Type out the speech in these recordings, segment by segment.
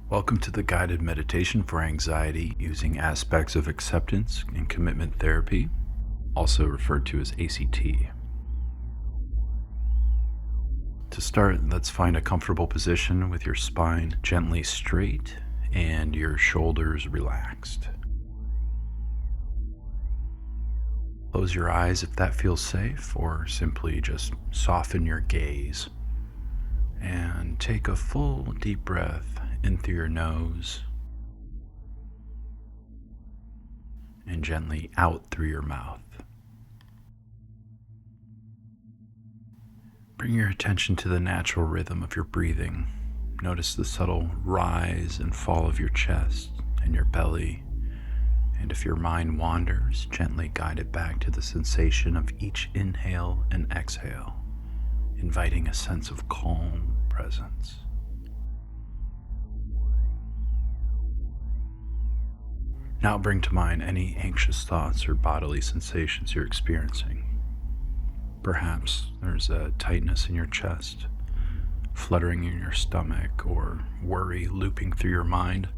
Welcome to the guided meditation for anxiety using aspects of acceptance and commitment therapy, also referred to as ACT. To start, let's find a comfortable position with your spine gently straight and your shoulders relaxed. Close your eyes if that feels safe, or simply just soften your gaze. And take a full deep breath in through your nose and gently out through your mouth. Bring your attention to the natural rhythm of your breathing. Notice the subtle rise and fall of your chest and your belly. And if your mind wanders, gently guide it back to the sensation of each inhale and exhale, inviting a sense of calm presence. Now bring to mind any anxious thoughts or bodily sensations you're experiencing. Perhaps there's a tightness in your chest, fluttering in your stomach, or worry looping through your mind.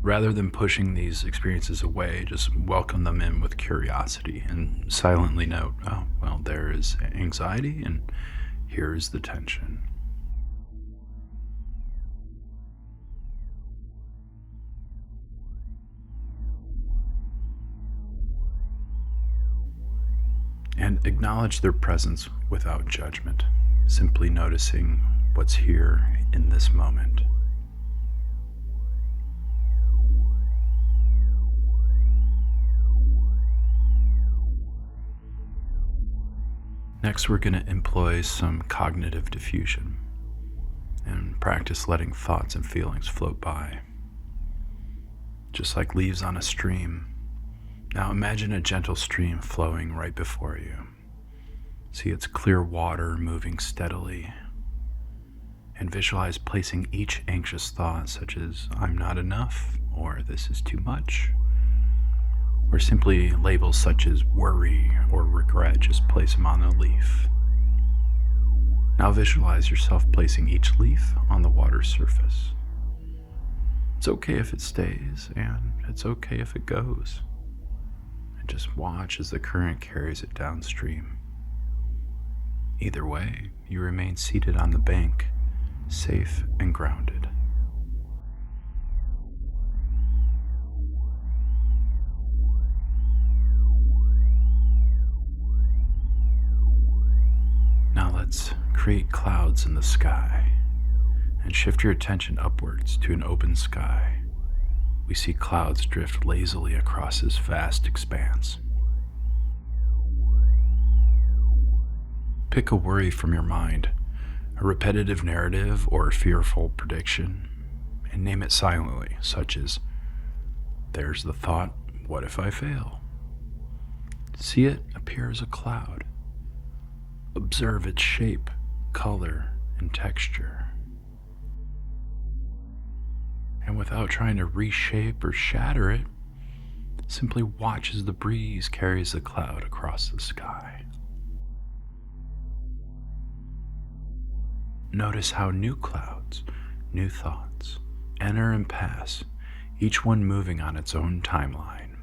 Rather than pushing these experiences away, just welcome them in with curiosity and silently note, oh, well, there is anxiety and here is the tension. And acknowledge their presence without judgment, simply noticing what's here in this moment. Next, we're going to employ some cognitive diffusion and practice letting thoughts and feelings float by, just like leaves on a stream. Now imagine a gentle stream flowing right before you. See its clear water moving steadily, and visualize placing each anxious thought, such as I'm not enough, or this is too much, or simply labels such as worry or regret, just place them on a leaf. Now visualize yourself placing each leaf on the water's surface. It's okay if it stays, and it's okay if it goes. Just watch as the current carries it downstream. Either way, you remain seated on the bank, safe and grounded. Now let's create clouds in the sky and shift your attention upwards to an open sky. We see clouds drift lazily across this vast expanse. Pick a worry from your mind, a repetitive narrative or a fearful prediction, and name it silently, such as, there's the thought, what if I fail? See it appear as a cloud. Observe its shape, color, and texture. And without trying to reshape or shatter it, simply watch as the breeze carries the cloud across the sky. Notice how new clouds, new thoughts, enter and pass, each one moving on its own timeline.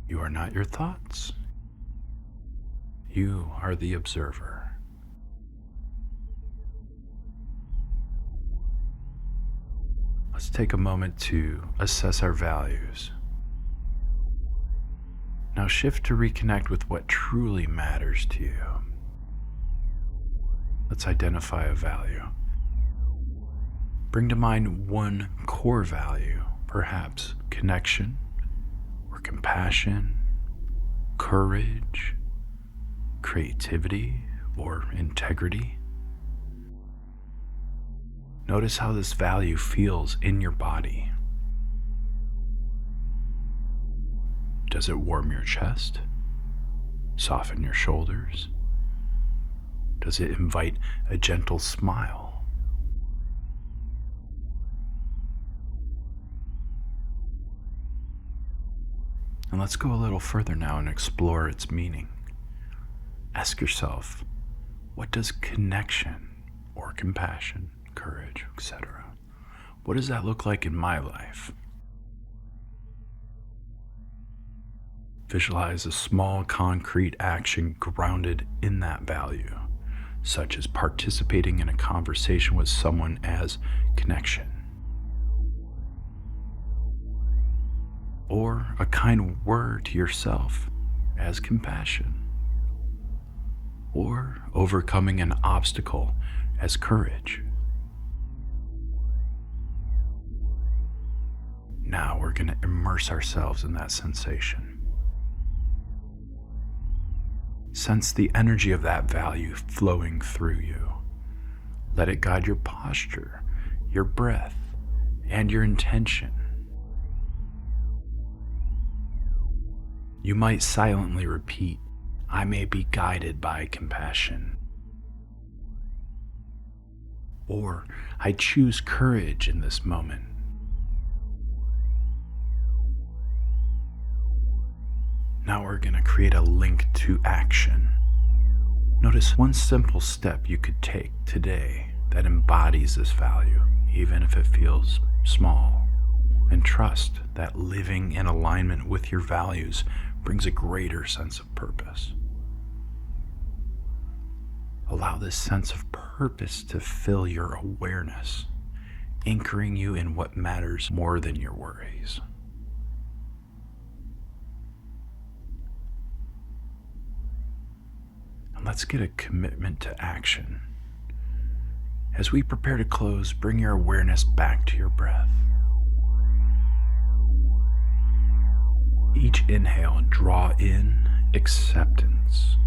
You are not your thoughts. You are the observer. Let's take a moment to assess our values. Now shift to reconnect with what truly matters to you. Let's identify a value. Bring to mind one core value, perhaps connection or compassion, courage, creativity, or integrity. Notice how this value feels in your body. Does it warm your chest? Soften your shoulders? Does it invite a gentle smile? And let's go a little further now and explore its meaning. Ask yourself, what does connection or compassion courage, etc. What does that look like in my life? Visualize a small concrete action grounded in that value, such as participating in a conversation with someone as connection, or a kind word to yourself as compassion, or overcoming an obstacle as courage. Now we're going to immerse ourselves in that sensation. Sense the energy of that value flowing through you. Let it guide your posture, your breath, and your intention. You might silently repeat, "I may be guided by compassion," or "I choose courage in this moment." Now we're going to create a link to action. Notice one simple step you could take today that embodies this value, even if it feels small. And trust that living in alignment with your values brings a greater sense of purpose. Allow this sense of purpose to fill your awareness, anchoring you in what matters more than your worries. Let's get a commitment to action. As we prepare to close, bring your awareness back to your breath. Each inhale, draw in acceptance.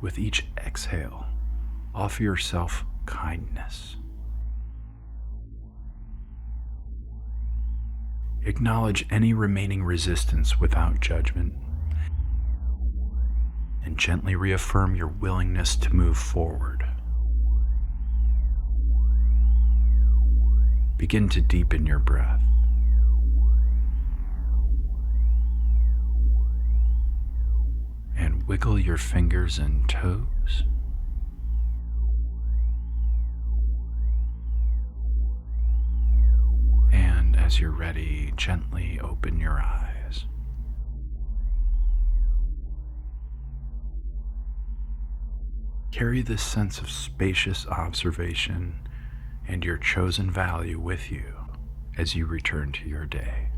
With each exhale, offer yourself kindness. Acknowledge any remaining resistance without judgment, and gently reaffirm your willingness to move forward. Begin to deepen your breath. And wiggle your fingers and toes. And as you're ready, gently open your eyes. Carry this sense of spacious observation and your chosen value with you as you return to your day.